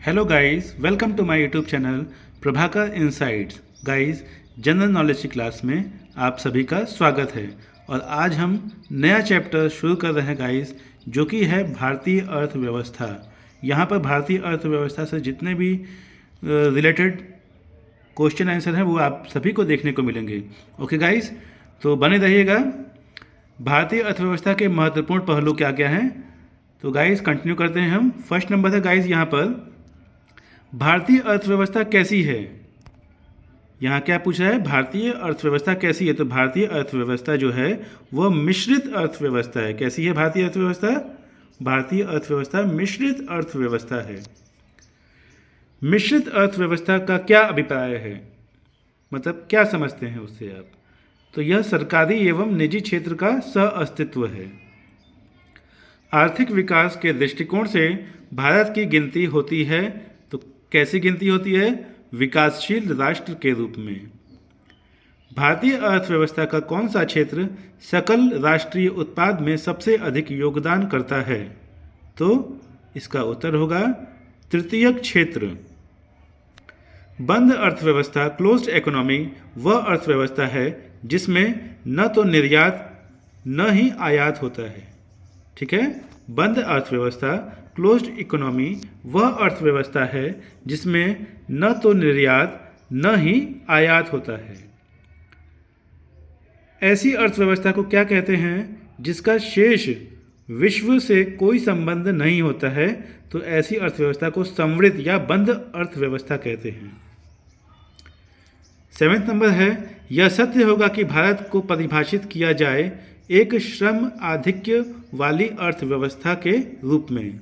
Hello guys, welcome to my YouTube channel Prabhakar insights. Guys, general knowledge की class में आप सभी का स्वागत है और आज हम नया चैप्टर शुरू कर रहे हैं गाइस, जो कि है भारतीय अर्थव्यवस्था। यहाँ पर भारतीय अर्थव्यवस्था से जितने भी रिलेटेड क्वेश्चन आंसर हैं वो आप सभी को देखने को मिलेंगे। ओके गाइस, तो बने रहिएगा। भारतीय अर्थव्यवस्था के महत्वपूर्ण पहलू क्या क्या हैं, तो गाइस कंटिन्यू करते हैं हम। फर्स्ट नंबर है गाइस यहाँ पर, भारतीय अर्थव्यवस्था कैसी है। यहाँ क्या पूछा है, भारतीय अर्थव्यवस्था कैसी है। तो भारतीय अर्थव्यवस्था जो है वह मिश्रित अर्थव्यवस्था है। कैसी है भारतीय अर्थव्यवस्था? भारतीय अर्थव्यवस्था मिश्रित अर्थव्यवस्था है। मिश्रित अर्थव्यवस्था का क्या अभिप्राय है, मतलब क्या समझते हैं उससे आप? तो यह सरकारी एवं निजी क्षेत्र का सह अस्तित्व है। आर्थिक विकास के दृष्टिकोण से भारत की गिनती होती है, तो कैसी गिनती होती है? विकासशील राष्ट्र के रूप में। भारतीय अर्थव्यवस्था का कौन सा क्षेत्र सकल राष्ट्रीय उत्पाद में सबसे अधिक योगदान करता है? तो इसका उत्तर होगा तृतीयक क्षेत्र। बंद अर्थव्यवस्था क्लोज्ड इकोनॉमी वह अर्थव्यवस्था है जिसमें न तो निर्यात न ही आयात होता है। ठीक है, बंद अर्थव्यवस्था क्लोज्ड इकोनॉमी वह अर्थव्यवस्था है जिसमें न तो निर्यात न ही आयात होता है। ऐसी अर्थव्यवस्था को क्या कहते हैं जिसका शेष विश्व से कोई संबंध नहीं होता है? तो ऐसी अर्थव्यवस्था को संवृत या बंद अर्थव्यवस्था कहते हैं। 7वां नंबर है, यह सत्य होगा कि भारत को परिभाषित किया जाए एक श्रम आधिक्य वाली अर्थव्यवस्था के रूप में।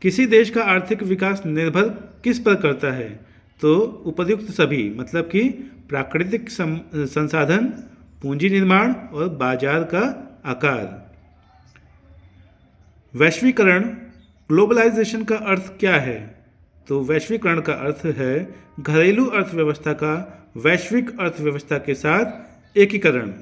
किसी देश का आर्थिक विकास निर्भर किस पर करता है? तो उपर्युक्त सभी, मतलब कि प्राकृतिक संसाधन, पूंजी निर्माण और बाजार का आकार। वैश्वीकरण ग्लोबलाइजेशन का अर्थ क्या है? तो वैश्वीकरण का अर्थ है घरेलू अर्थव्यवस्था का वैश्विक अर्थव्यवस्था के साथ एकीकरण।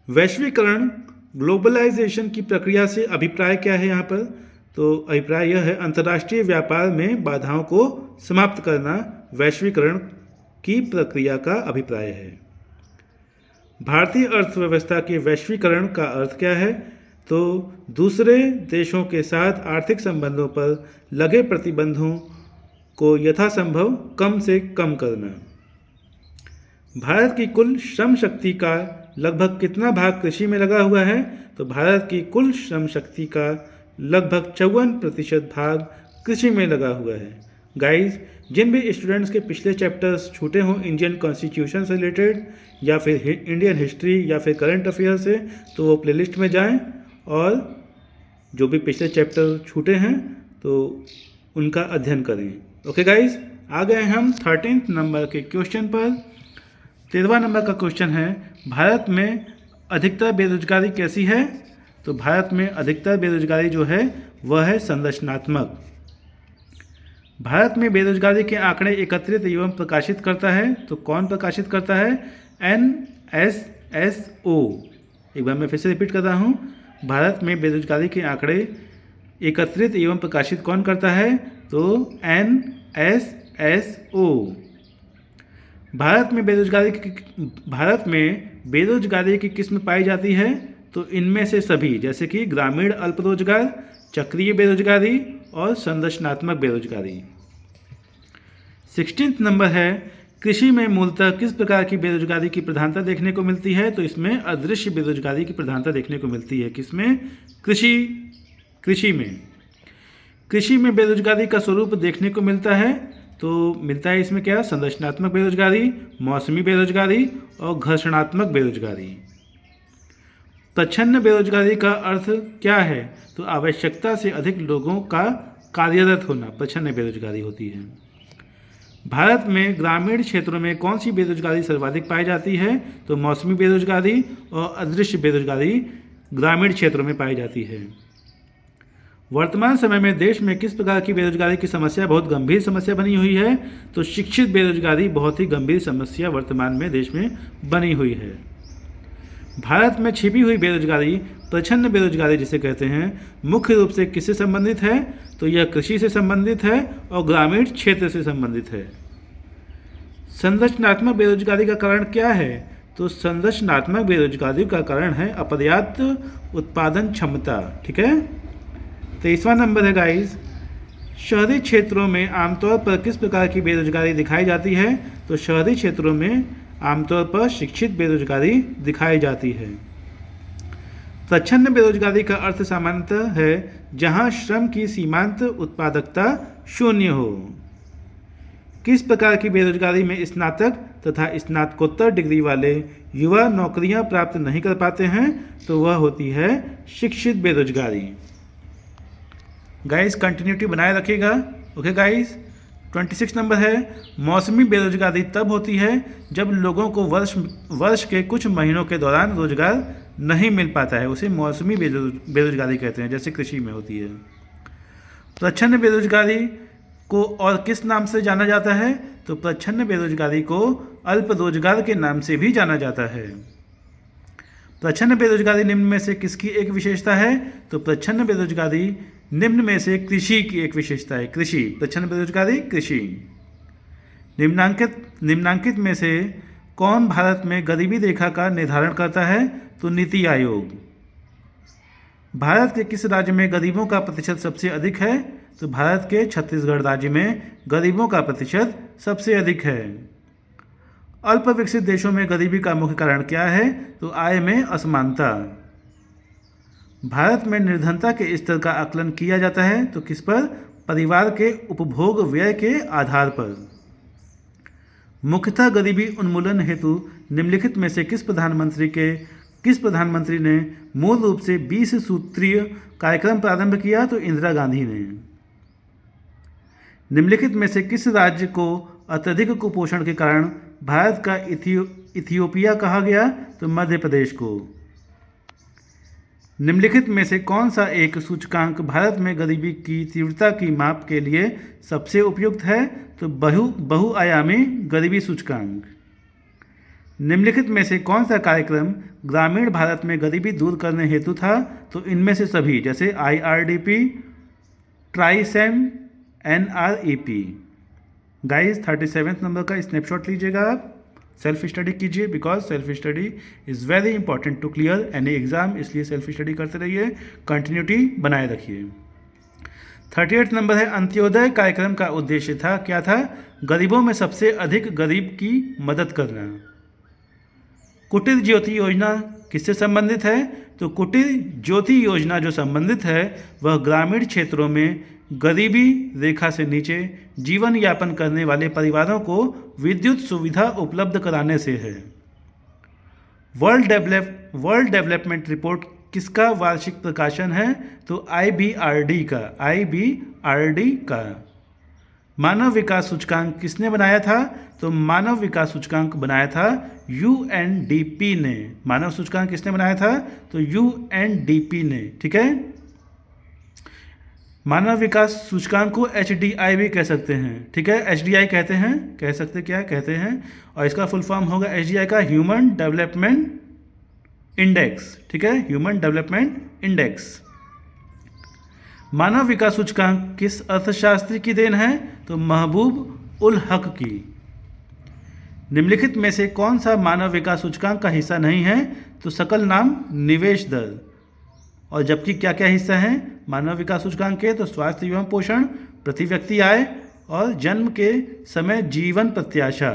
वैश्वीकरण ग्लोबलाइजेशन की प्रक्रिया से अभिप्राय क्या है यहाँ पर? तो अभिप्राय यह है, अंतर्राष्ट्रीय व्यापार में बाधाओं को समाप्त करना वैश्वीकरण की प्रक्रिया का अभिप्राय है। भारतीय अर्थव्यवस्था के वैश्वीकरण का अर्थ क्या है? तो दूसरे देशों के साथ आर्थिक संबंधों पर लगे प्रतिबंधों को यथासंभव कम से कम करना। भारत की कुल श्रम शक्ति का लगभग कितना भाग कृषि में लगा हुआ है? तो भारत की कुल श्रम शक्ति का लगभग 54% भाग कृषि में लगा हुआ है। गाइस, जिन भी स्टूडेंट्स के पिछले चैप्टर्स छूटे हों इंडियन कॉन्स्टिट्यूशन से रिलेटेड या फिर इंडियन हिस्ट्री या फिर करंट अफेयर से, तो वो प्लेलिस्ट में जाएं और जो भी पिछले चैप्टर छूटे हैं तो उनका अध्ययन करें। ओके गाइस, आ गए हम 13 नंबर के क्वेश्चन पर। 13वां नंबर का क्वेश्चन है, भारत में अधिकतर बेरोजगारी कैसी है? तो भारत में अधिकतर बेरोजगारी जो है वह है संरचनात्मक। भारत में बेरोजगारी के आंकड़े एकत्रित एवं प्रकाशित करता है, तो कौन प्रकाशित करता है? NSSO। एक बार मैं फिर से रिपीट कर रहा हूँ, भारत में बेरोजगारी के आंकड़े एकत्रित एवं प्रकाशित कौन करता है? तो NSSO। भारत में बेरोजगारी की किस्म पाई जाती है, तो इनमें से सभी, जैसे कि ग्रामीण अल्प रोजगार, चक्रीय बेरोजगारी और संरचनात्मक बेरोजगारी। 16वां नंबर है, कृषि में मूलतः किस प्रकार की बेरोजगारी की प्रधानता देखने को मिलती है? तो इसमें अदृश्य बेरोजगारी की प्रधानता देखने को मिलती है। किसमें? कृषि में। कृषि में बेरोजगारी का स्वरूप देखने को मिलता है, तो मिलता है इसमें क्या? संरचनात्मक बेरोजगारी, मौसमी बेरोजगारी और घर्षणात्मक बेरोजगारी। प्रच्छन्न बेरोजगारी का अर्थ क्या है? तो आवश्यकता से अधिक लोगों का कार्यरत होना प्रच्छन्न बेरोजगारी होती है। भारत में ग्रामीण क्षेत्रों में कौन सी बेरोजगारी सर्वाधिक पाई जाती है? तो मौसमी बेरोजगारी और अदृश्य बेरोजगारी ग्रामीण क्षेत्रों में पाई जाती है। वर्तमान समय में देश में किस प्रकार की बेरोजगारी की समस्या बहुत गंभीर समस्या बनी हुई है? तो शिक्षित बेरोजगारी बहुत ही गंभीर समस्या वर्तमान में देश में बनी हुई है। भारत में छिपी हुई बेरोजगारी, प्रच्छन्न बेरोजगारी जिसे कहते हैं, मुख्य रूप से किससे संबंधित है? तो यह कृषि से संबंधित है और ग्रामीण क्षेत्र से संबंधित है। संरचनात्मक बेरोजगारी का कारण क्या है? तो संरचनात्मक बेरोजगारी का कारण है अपर्याप्त उत्पादन क्षमता। ठीक है। 23वां नंबर है गाइस, शहरी क्षेत्रों में आमतौर पर किस प्रकार की बेरोजगारी दिखाई जाती है? तो शहरी क्षेत्रों में आमतौर पर शिक्षित बेरोजगारी दिखाई जाती है। प्रच्छन्न बेरोजगारी का अर्थ सामान्यतः है जहां श्रम की सीमांत उत्पादकता शून्य हो। किस प्रकार की बेरोजगारी में स्नातक तथा स्नातकोत्तर डिग्री वाले युवा नौकरियां प्राप्त नहीं कर पाते हैं? तो वह होती है शिक्षित बेरोजगारी। गाइस कंटिन्यूटी बनाए रखिएगा। Okay guys. 26 नंबर है, मौसमी बेरोजगारी तब होती है जब लोगों को वर्ष के कुछ महीनों के दौरान रोजगार नहीं मिल पाता है, उसे मौसमी बेरोजगारी कहते हैं, जैसे कृषि में होती है। प्रच्छन्न बेरोजगारी को और किस नाम से जाना जाता है? तो प्रच्छन्न बेरोजगारी को अल्प रोजगार के नाम से भी जाना जाता है। प्रच्छन्न बेरोजगारी निम्न में से किसकी एक विशेषता है? तो प्रच्छन्न बेरोजगारी निम्न में से कृषि की एक विशेषता है। कृषि, प्रच्छन्न बेरोजगारी कृषि। निम्नांकित में से कौन भारत में गरीबी रेखा का निर्धारण करता है? तो नीति आयोग। भारत के किस राज्य में गरीबों का प्रतिशत सबसे अधिक है? तो भारत के छत्तीसगढ़ राज्य में गरीबों का प्रतिशत सबसे अधिक है। अल्प विकसित देशों में गरीबी का मुख्य कारण क्या है? तो आय में असमानता। भारत में निर्धनता के स्तर का आकलन किया जाता है तो किस पर? परिवार के उपभोग व्यय के आधार पर। मुख्यतः गरीबी उन्मूलन हेतु निम्नलिखित में से किस प्रधानमंत्री ने मूल रूप से 20 सूत्रीय कार्यक्रम प्रारंभ किया? तो इंदिरा गांधी ने। निम्नलिखित में से किस राज्य को अत्यधिक कुपोषण के कारण भारत का इथियोपिया कहा गया? तो मध्य प्रदेश को। निम्नलिखित में से कौन सा एक सूचकांक भारत में गरीबी की तीव्रता की माप के लिए सबसे उपयुक्त है? तो बहुआयामी गरीबी सूचकांक। निम्नलिखित में से कौन सा कार्यक्रम ग्रामीण भारत में गरीबी दूर करने हेतु था? तो इनमें से सभी, जैसे IRDP, TRYSEM, NREP। Guys 37 number का स्नैपशॉट लीजिएगा आप, सेल्फ स्टडी कीजिए, because self study is very important to clear any exam, इसलिए सेल्फ स्टडी करते रहिए, कंटिन्यूटी बनाए रखिए। 38 नंबर है, अंत्योदय कार्यक्रम का उद्देश्य था, क्या था? गरीबों में सबसे अधिक गरीब की मदद करना। कुटीर ज्योति योजना किससे संबंधित है? तो कुटीर ज्योति योजना जो संबंधित है वह ग्रामीण क्षेत्रों में गरीबी रेखा से नीचे जीवन यापन करने वाले परिवारों को विद्युत सुविधा उपलब्ध कराने से है। वर्ल्ड डेवलपमेंट रिपोर्ट किसका वार्षिक प्रकाशन है? तो IBRD का। मानव विकास सूचकांक किसने बनाया था? तो मानव विकास सूचकांक बनाया था UNDP ने। मानव सूचकांक किसने बनाया था? तो UNDP ने। ठीक है। मानव विकास सूचकांक को HDI भी कह सकते हैं। ठीक है, HDI कहते हैं, कह सकते क्या कहते हैं, और इसका फुल फॉर्म होगा HDI का ह्यूमन डेवलपमेंट इंडेक्स। ठीक है, ह्यूमन डेवलपमेंट इंडेक्स। मानव विकास सूचकांक किस अर्थशास्त्री की देन है? तो महबूब उल हक की। निम्नलिखित में से कौन सा मानव विकास सूचकांक का हिस्सा नहीं है? तो सकल नाम निवेश दर। और जबकि क्या क्या हिस्सा हैं मानव विकास सूचकांक के? तो स्वास्थ्य एवं पोषण, प्रति व्यक्ति आय और जन्म के समय जीवन प्रत्याशा।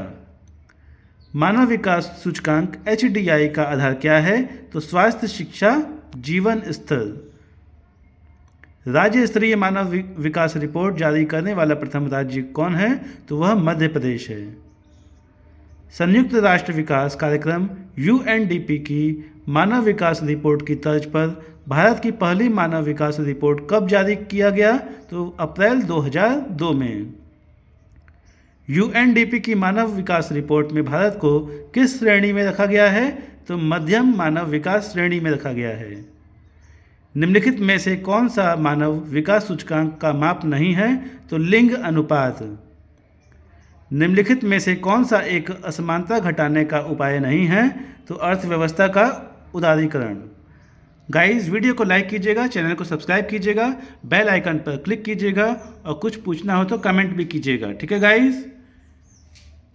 मानव विकास सूचकांक HDI का आधार क्या है? तो स्वास्थ्य, शिक्षा, जीवन स्तर। राज्य स्तरीय मानव विकास रिपोर्ट जारी करने वाला प्रथम राज्य कौन है? तो वह मध्य प्रदेश है। संयुक्त राष्ट्र विकास कार्यक्रम UNDP की मानव विकास रिपोर्ट की तर्ज पर भारत की पहली मानव विकास रिपोर्ट कब जारी किया गया? तो अप्रैल 2002 में। UNDP की मानव विकास रिपोर्ट में भारत को किस श्रेणी में रखा गया है? तो मध्यम मानव विकास श्रेणी में रखा गया है। निम्नलिखित में से कौन सा मानव विकास सूचकांक का माप नहीं है? तो लिंग अनुपात। निम्नलिखित में से कौन सा एक असमानता घटाने का उपाय नहीं है? तो अर्थव्यवस्था का उदारीकरण। गाइस वीडियो को लाइक कीजिएगा, चैनल को सब्सक्राइब कीजिएगा, बेल आइकन पर क्लिक कीजिएगा और कुछ पूछना हो तो कमेंट भी कीजिएगा, ठीक है गाइस।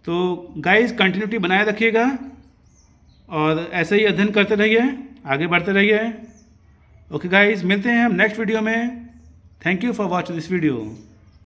तो गाइस कंटिन्यूटी बनाए रखिएगा और ऐसे ही अध्ययन करते रहिए, आगे बढ़ते रहिए। ओके गाइस, मिलते हैं हम नेक्स्ट वीडियो में। Thank you for watching this video.